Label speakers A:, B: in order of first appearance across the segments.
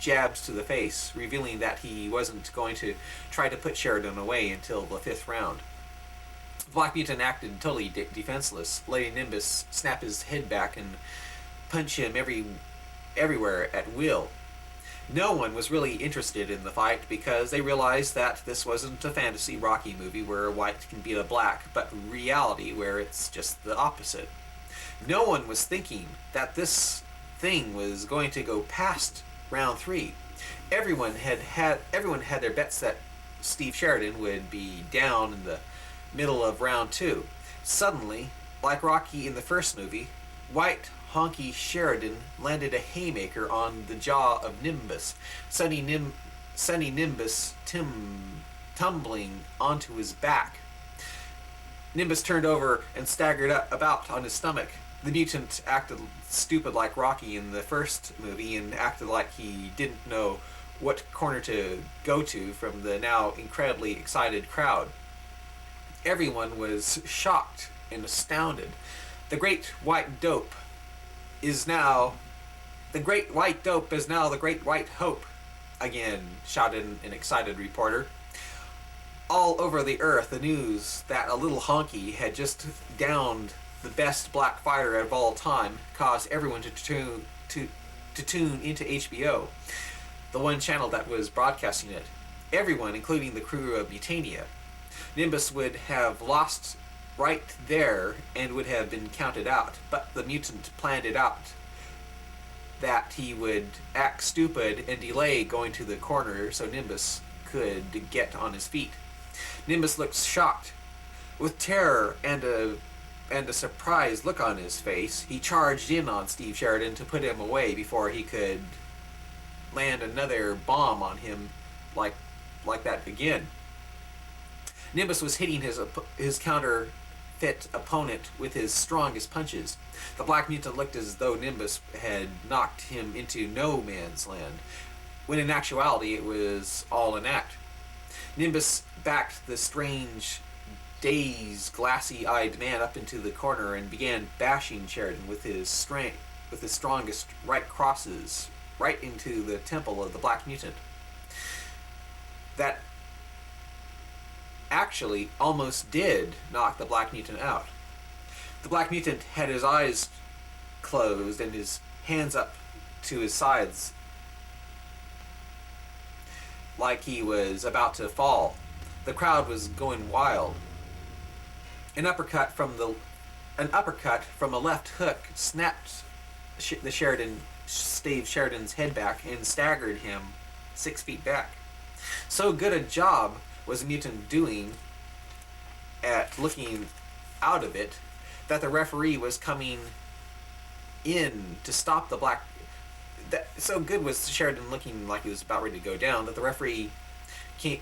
A: jabs to the face, revealing that he wasn't going to try to put Sheridan away until the 5th round. The Black Mutant acted totally defenseless, letting Nimbus snap his head back and punch him everywhere at will. No one was really interested in the fight because they realized that this wasn't a fantasy Rocky movie where white can beat a black, but reality where it's just the opposite. No one was thinking that this thing was going to go past round 3. Everyone had their bets that Steve Sheridan would be down in the middle of round 2. Suddenly, like Rocky in the first movie, white honky Sheridan landed a haymaker on the jaw of Nimbus, sending Nimbus tumbling onto his back. Nimbus turned over and staggered about on his stomach. The mutant acted stupid like Rocky in the first movie and acted like he didn't know what corner to go to from the now incredibly excited crowd. Everyone was shocked and astounded. The great white dope is now the great white hope, again shouted an excited reporter. All over the earth, the news that a little honky had just downed the best black fighter of all time caused everyone to tune into HBO, the one channel that was broadcasting it. Everyone, including the crew of Mutania. Nimbus would have lost right there and would have been counted out, but the mutant planned it out that he would act stupid and delay going to the corner so Nimbus could get on his feet. Nimbus looked shocked. With terror and a surprised look on his face, he charged in on Steve Sheridan to put him away before he could land another bomb on him like that again. Nimbus was hitting his counterfeit opponent with his strongest punches. The Black Mutant looked as though Nimbus had knocked him into no man's land, when in actuality it was all an act. Nimbus backed the strange, dazed, glassy-eyed man up into the corner and began bashing Sheridan with his strongest right crosses right into the temple of the Black Mutant. That actually almost did knock the Black Mutant out. The Black Mutant had his eyes closed and his hands up to his sides like he was about to fall. The crowd was going wild. An uppercut from a left hook snapped Steve Sheridan's head back and staggered him 6 feet back. So good a job was the mutant doing at looking out of it that the referee was coming in to stop the black. So good was Sheridan looking like he was about ready to go down that the referee came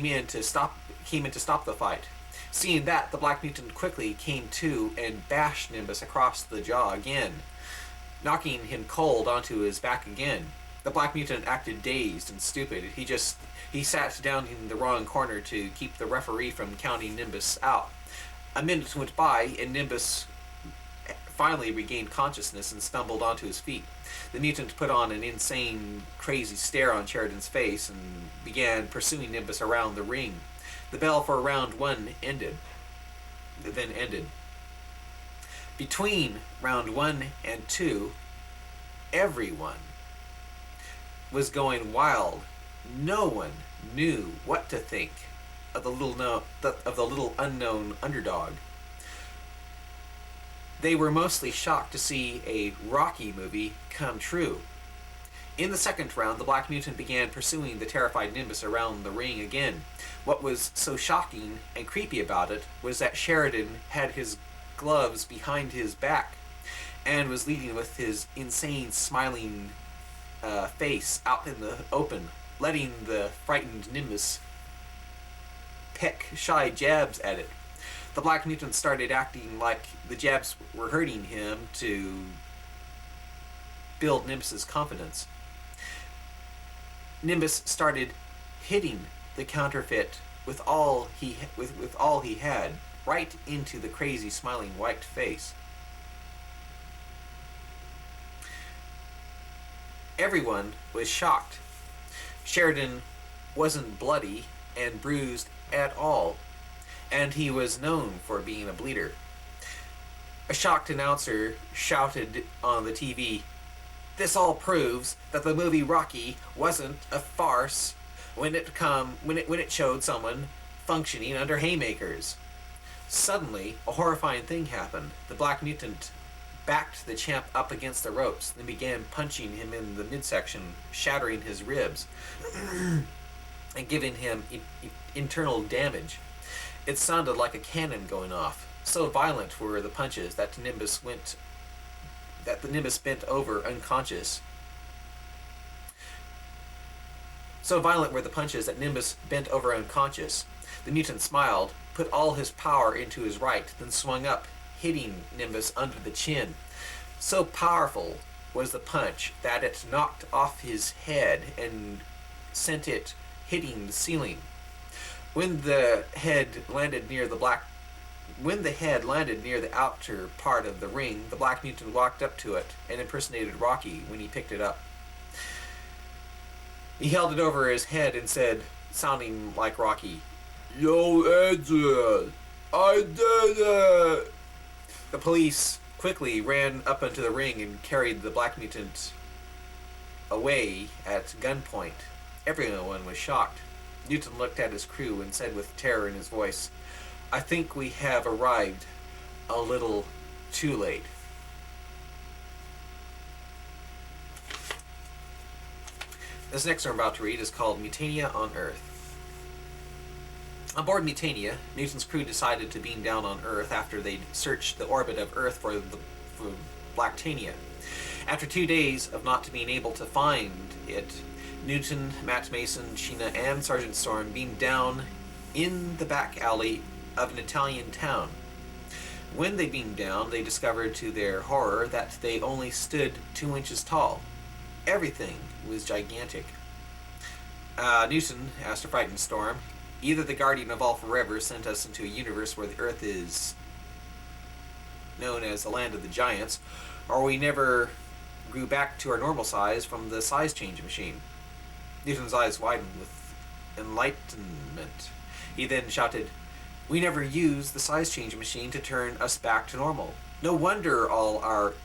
A: in to stop the fight. Seeing that, the Black Mutant quickly came to and bashed Nimbus across the jaw again, knocking him cold onto his back again. The Black Mutant acted dazed and stupid. He sat down in the wrong corner to keep the referee from counting Nimbus out. A minute went by, and Nimbus finally regained consciousness and stumbled onto his feet. The mutant put on an insane, crazy stare on Sheridan's face and began pursuing Nimbus around the ring. The bell for round 1 ended. Between round 1 and 2, everyone was going wild. No one knew what to think of the little unknown underdog. They were mostly shocked to see a Rocky movie come true. In the second round, the Black Mutant began pursuing the terrified Nimbus around the ring again. What was so shocking and creepy about it was that Sheridan had his gloves behind his back and was leading with his insane smiling face out in the open, letting the frightened Nimbus peck shy jabs at it. The Black Mutant started acting like the jabs were hurting him to build Nimbus's confidence. Nimbus started hitting the counterfeit with all he had, right into the crazy smiling white face. Everyone was shocked. Sheridan wasn't bloody and bruised at all, and he was known for being a bleeder. A shocked announcer shouted on the TV, "This all proves that the movie Rocky wasn't a farce when it showed someone functioning under haymakers." Suddenly, a horrifying thing happened. The black mutant backed the champ up against the ropes, then began punching him in the midsection, shattering his ribs, and giving him internal damage. It sounded like a cannon going off. So violent were the punches that the Nimbus bent over unconscious. So violent were the punches that Nimbus bent over unconscious. The mutant smiled, put all his power into his right, then swung up, hitting Nimbus under the chin. So powerful was the punch that it knocked off his head and sent it hitting the ceiling. When the head landed near the outer part of the ring, the black mutant walked up to it and impersonated Rocky when he picked it up. He held it over his head and said, sounding like Rocky, "Yo, Adrian, I did it!" The police quickly ran up into the ring and carried the black mutant away at gunpoint. Everyone was shocked. Newton looked at his crew and said with terror in his voice, "I think we have arrived a little too late." This next one I'm about to read is called Mutania on Earth. On board Mutania, Newton's crew decided to beam down on Earth after they'd searched the orbit of Earth for Blacktania. After 2 days of not being able to find it, Newton, Matt Mason, Sheena, and Sergeant Storm beamed down in the back alley of an Italian town. When they beamed down, they discovered to their horror that they only stood 2 inches tall. Everything was gigantic. Newton asked a frightened Storm, "Either the Guardian of All Forever sent us into a universe where the Earth is known as the land of the giants, or we never grew back to our normal size from the size change machine." Newton's eyes widened with enlightenment. He then shouted, "We never used the size change machine to turn us back to normal. No wonder all our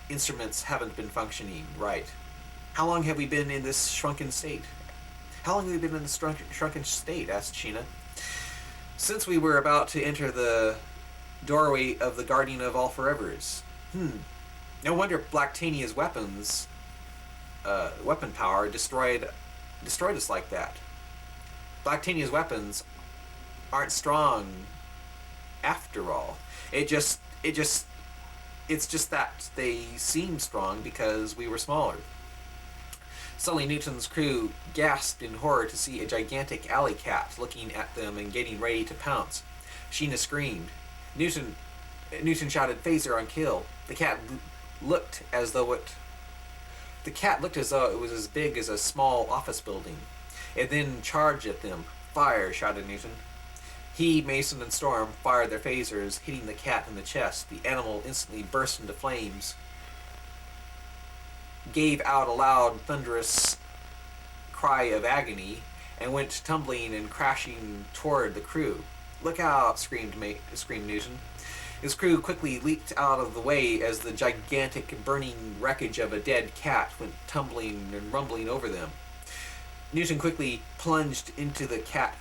A: instruments haven't been functioning right. How long have we been in this shrunken state?" "How long have we been in this shrunken state?" asked Sheena. "Since we were about to enter the doorway of the Guardian of All Forevers." No wonder Blacktania's weapon power destroyed us like that. Blacktania's weapons aren't strong after all. It's just that they seem strong because we were smaller. Suddenly Newton's crew gasped in horror to see a gigantic alley cat looking at them and getting ready to pounce. Sheena screamed. Newton shouted, "Phaser on kill." The cat looked as though it was as big as a small office building. It then charged at them. "Fire!" shouted Newton. He, Mason, and Storm fired their phasers, hitting the cat in the chest. The animal instantly burst into flames, gave out a loud, thunderous cry of agony, and went tumbling and crashing toward the crew. "Look out!" screamed Newton. His crew quickly leaped out of the way as the gigantic burning wreckage of a dead cat went tumbling and rumbling over them. Newton quickly plunged into the cat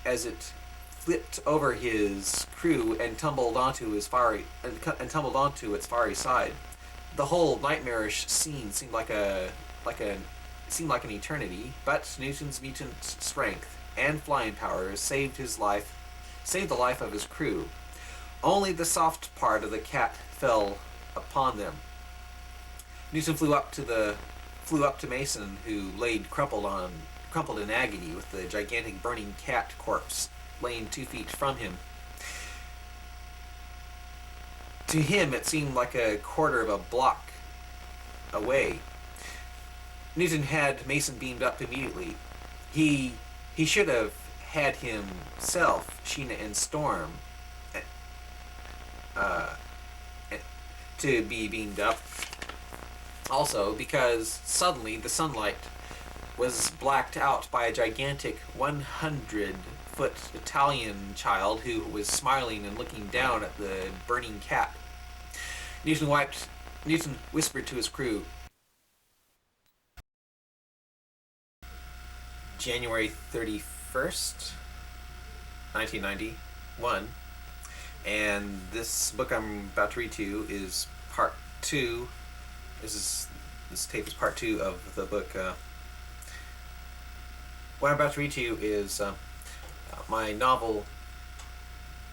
A: as it flipped over his crew and tumbled onto its fiery side. The whole nightmarish scene seemed like an eternity, but Newton's mutant strength and flying powers saved the life of his crew. Only the soft part of the cat fell upon them. Newton flew up to Mason, who laid crumpled in agony with the gigantic burning cat corpse laying 2 feet from him. To him, it seemed like a quarter of a block away. Newton had Mason beamed up immediately. He should have had himself, Sheena, and Storm to be beamed up. Also, because suddenly the sunlight was blacked out by a gigantic 100-foot Italian child who was smiling and looking down at the burning cat. Newton wiped. Newton whispered to his crew, January 31st, 1991. And this book I'm about to read to you is part two. This tape is part two of the book. What I'm about to read to you is my novel,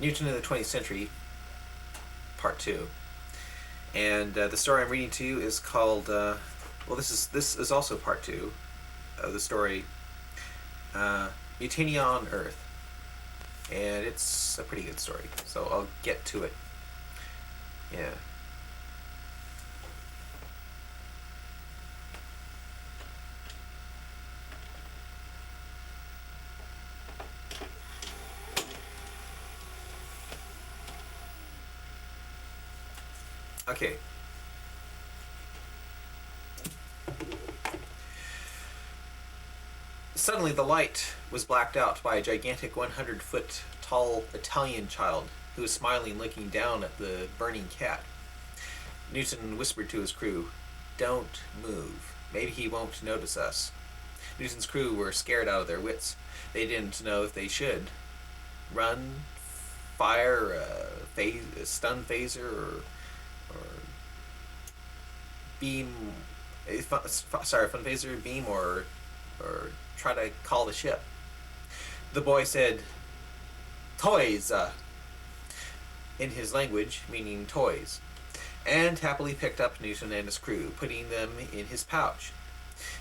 A: Newton in the 20th Century, part two. And the story I'm reading to you is called. This is also part two of the story, Newtin on Earth, and it's a pretty good story. So I'll get to it. Yeah. Okay. Suddenly the light was blacked out by a gigantic 100-foot tall Italian child who was smiling, looking down at the burning cat. Newton whispered to his crew, "Don't move. Maybe he won't notice us." Newton's crew were scared out of their wits. They didn't know if they should run, fire a stun phaser, or beam, fun phaser, beam, or try to call the ship. The boy said, "Toys," in his language, meaning toys, and happily picked up Newton and his crew, putting them in his pouch.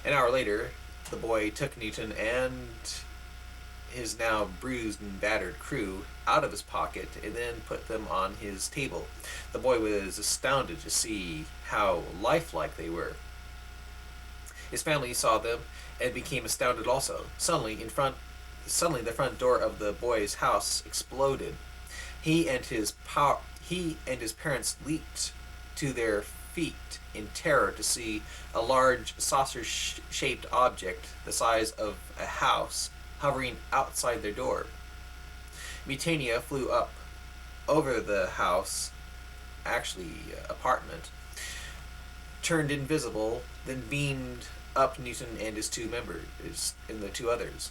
A: An hour later, the boy took Newton and his now bruised and battered crew out of his pocket and then put them on his table. The boy was astounded to see how lifelike they were. His family saw them and became astounded also. Suddenly, the front door of the boy's house exploded. He and his parents leaped to their feet in terror to see a large saucer-shaped object the size of a house hovering outside their door. Mutania flew up over the house, apartment, turned invisible, then beamed up Newton and his two members and the two others.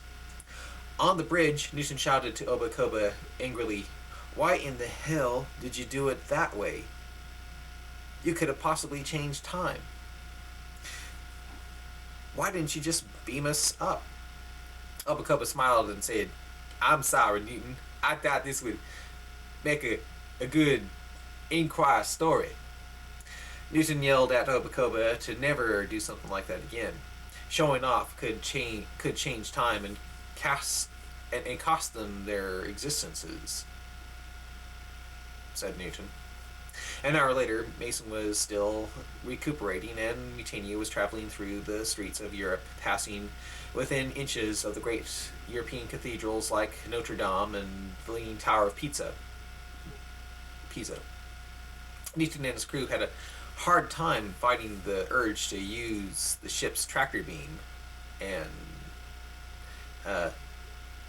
A: On the bridge, Newton shouted to Obakoba angrily, "Why in the hell did you do it that way? You could have possibly changed time. Why didn't you just beam us up?" Obakoba smiled and said, "I'm sorry, Newton. I thought this would make a good Inquire story." Newton yelled at Obakoba to never do something like that again. Showing off could change time and cost them their existences, said Newton. An hour later, Mason was still recuperating, and Mutania was traveling through the streets of Europe, passing within inches of the great European cathedrals like Notre Dame and the Leaning Tower of Pisa. Newton and his crew had a hard time fighting the urge to use the ship's tractor beam and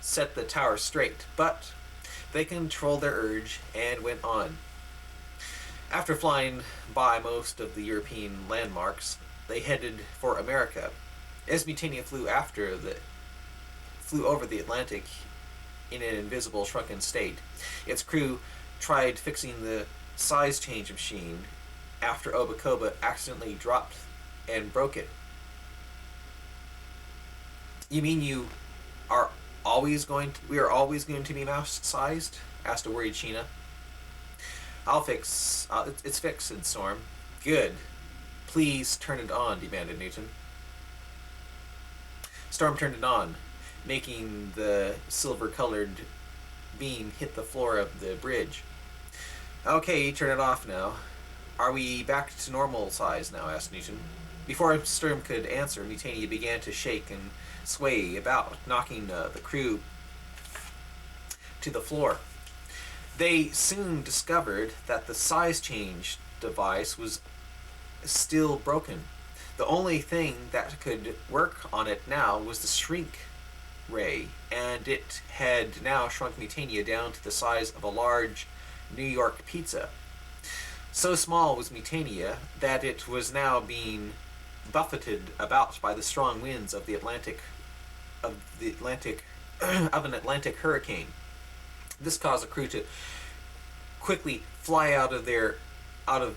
A: set the tower straight, but they controlled their urge and went on. After flying by most of the European landmarks, they headed for America. As Mutania flew over the Atlantic in an invisible, shrunken state, its crew tried fixing the size change machine after Obakoba accidentally dropped and broke it. "You mean we are always going to be mouse-sized?" asked a worried Sheena. It's fixed," said Storm. "Good. Please turn it on," demanded Newton. Storm turned it on, making the silver-colored beam hit the floor of the bridge. "Okay, turn it off now. Are we back to normal size now?" asked Newton. Before Storm could answer, Mutania began to shake and sway about, knocking the crew to the floor. They soon discovered that the size change device was still broken. The only thing that could work on it now was the shrink ray, and it had now shrunk Mutania down to the size of a large New York pizza. So small was Mutania that it was now being buffeted about by the strong winds of of an Atlantic hurricane. This caused the crew to quickly fly out of their out of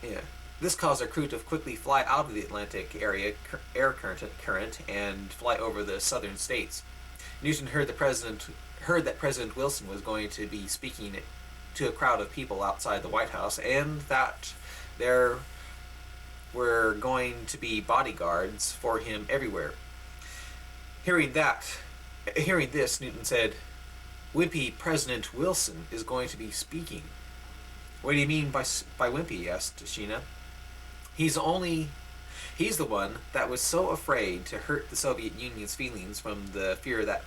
A: yeah. This caused our crew to quickly fly out of the Atlantic area air current and fly over the southern states. Newton heard that President Wilson was going to be speaking to a crowd of people outside the White House, and that there were going to be bodyguards for him everywhere. Hearing this, Newton said, "Wimpy President Wilson is going to be speaking." "What do you mean by wimpy?" asked Sheena. He's the one that was so afraid to hurt the Soviet Union's feelings from the fear that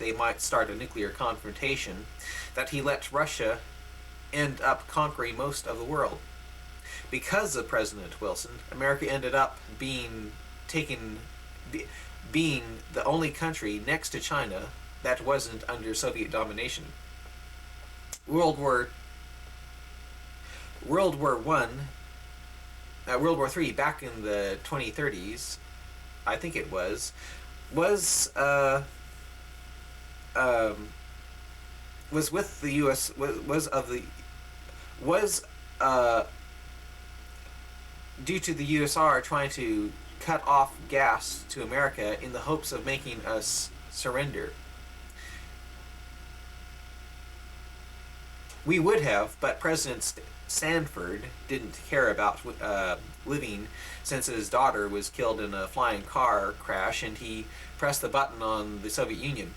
A: they might start a nuclear confrontation that he let Russia end up conquering most of the world. Because of President Wilson, America ended up being the only country next to China that wasn't under Soviet domination. World War III, back in the 2030s, I think it was with the U.S. was due to the USSR trying to cut off gas to America in the hopes of making us surrender. We would have, but President Sanford didn't care about living since his daughter was killed in a flying car crash, and he pressed the button on the Soviet Union.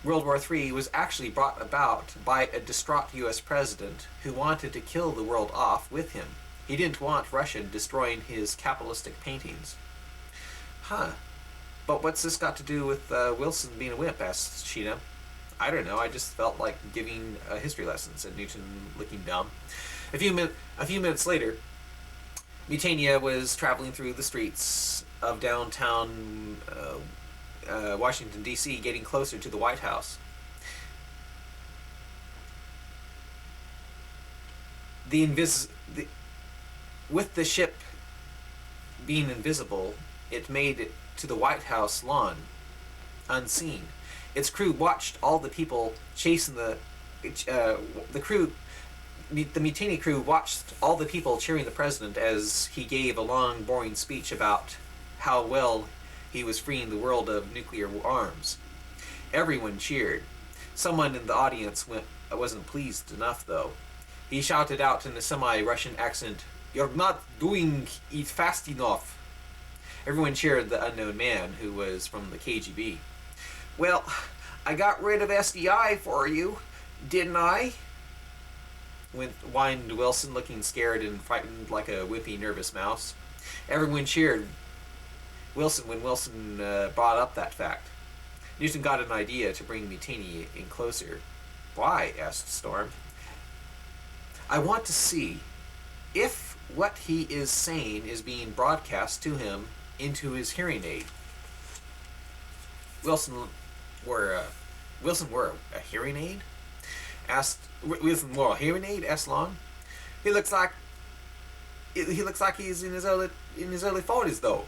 A: World War III was actually brought about by a distraught U.S. president who wanted to kill the world off with him. He didn't want Russia destroying his capitalistic paintings. Huh. But what's this got to do with Wilson being a wimp? Asked Sheena. I don't know, I just felt like giving a history lesson, said Newton, looking dumb. A few minutes later, Mutania was traveling through the streets of downtown Washington, D.C., getting closer to the White House. With the ship being invisible, it made it to the White House lawn unseen. Its crew watched all the people chasing the Mutiny crew watched all the people cheering the president as he gave a long, boring speech about how well he was freeing the world of nuclear arms. Everyone cheered. Someone in the audience wasn't pleased enough, though. He shouted out in a semi-Russian accent, "You're not doing it fast enough." Everyone cheered the unknown man, who was from the KGB. "Well, I got rid of SDI for you, didn't I?" whined Wilson, looking scared and frightened like a wimpy, nervous mouse. Everyone cheered Wilson when Wilson brought up that fact. Newton got an idea to bring Mutiny in closer. "Why?" asked Storm. "I want to see if what he is saying is being broadcast to him into his hearing aid." Wilson wore a hearing aid? Wilson wore a hearing aid? Asked Long. He looks like he's in his early 40s, though.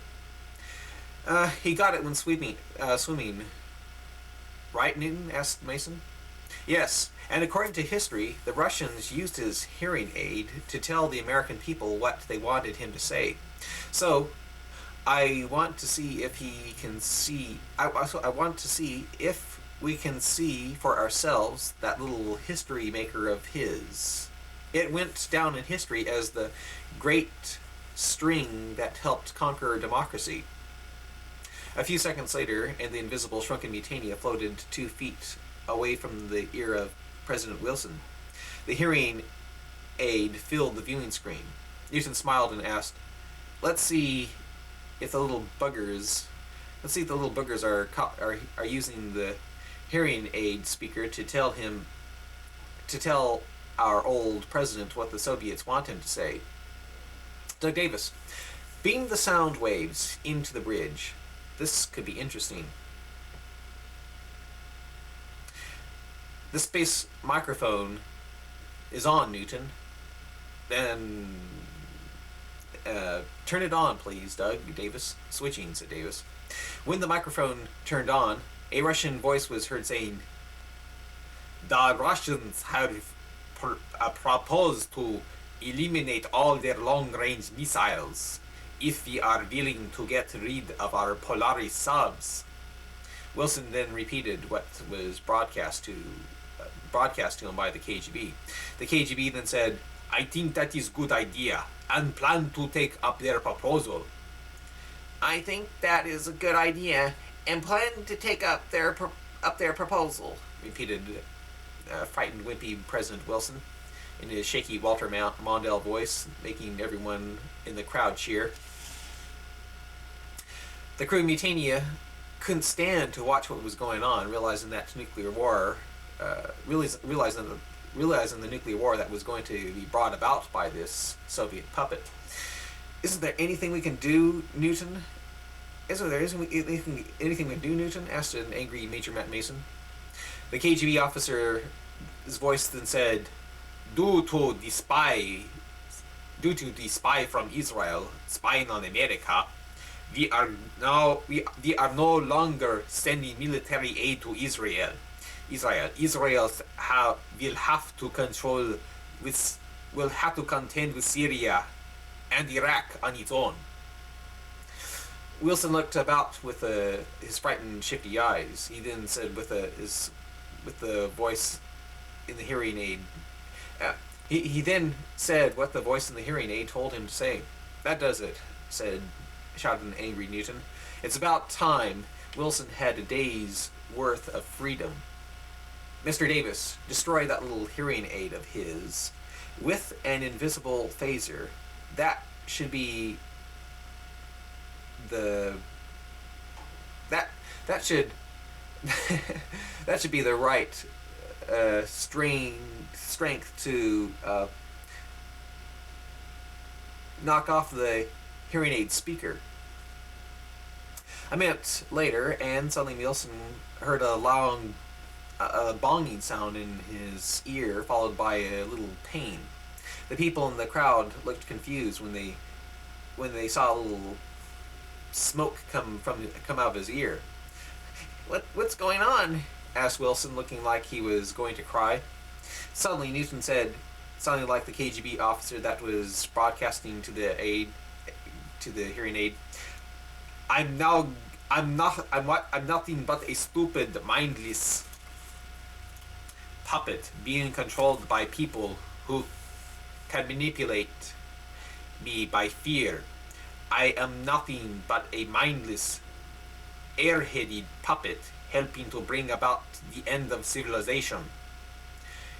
A: He got it when swimming. Right, Newton? Asked Mason. Yes, and according to history, the Russians used his hearing aid to tell the American people what they wanted him to say. So, I want to see if he can see. I want to see if we can see for ourselves that little history maker of his. It went down in history as the great string that helped conquer democracy. A few seconds later, and the invisible shrunken Mutania floated 2 feet away from the ear of President Wilson. The hearing aid filled the viewing screen. Newton smiled and asked, Let's see if the little buggers are using the hearing aid speaker to tell our old president what the Soviets want him to say." Doug Davis. Beam the sound waves into the bridge. This could be interesting. The space microphone is on, Newton. Then turn it on, please, Doug. Davis. Switching, said Davis. When the microphone turned on, a Russian voice was heard saying, "The Russians have proposed to eliminate all their long-range missiles if we are willing to get rid of our Polaris subs." Wilson then repeated what was broadcast to him by the KGB. The KGB then said, "I think that is good idea, and plan to take up their proposal." "I think that is a good idea, and plan to take up their proposal," repeated frightened, wimpy President Wilson in his shaky Walter Mondale voice, making everyone in the crowd cheer. The crew of Mutania couldn't stand to watch what was going on, realizing that nuclear war, realizing the nuclear war that was going to be brought about by this Soviet puppet. "Isn't there anything we can do, Newton? Isn't there anything we can do, Newton?" asked an angry Major Matt Mason. The KGB officer's voice then said, Due to the spy from Israel spying on America, we are no longer sending military aid to Israel. Israel will have to contend with Syria and Iraq on its own. Wilson looked about with his frightened, shifty eyes. He then said with the voice in the hearing aid. He then said what the voice in the hearing aid told him to say. "That does it," shouted an angry Newton. "It's about time Wilson had a day's worth of freedom. Mr. Davis, destroy that little hearing aid of his with an invisible phaser. That should be that should that should be the right strength to knock off the hearing aid speaker." A minute later, and suddenly Wilson heard a long bonging sound in his ear, followed by a little pain. The people in the crowd looked confused when they saw a little smoke come out of his ear. What's going on?" asked Wilson, looking like he was going to cry. Suddenly, Newton said, sounding like the KGB officer that was broadcasting to the hearing aid, I'm nothing but a stupid, mindless puppet being controlled by people who can manipulate me by fear. I am nothing but a mindless, airheaded puppet helping to bring about the end of civilization."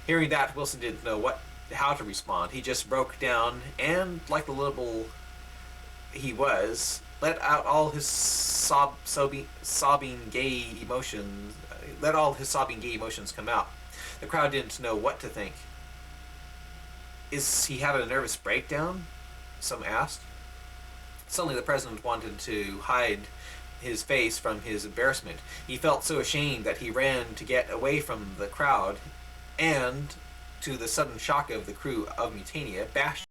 A: Hearing that, Wilson didn't know how to respond. He just broke down and, like the little he was, let out all his sobbing gay emotions. Let all his sobbing gay emotions come out. The crowd didn't know what to think. "Is he having a nervous breakdown?" some asked. Suddenly the president wanted to hide his face from his embarrassment. He felt so ashamed that he ran to get away from the crowd, and, to the sudden shock of the crew of Mutania, bashed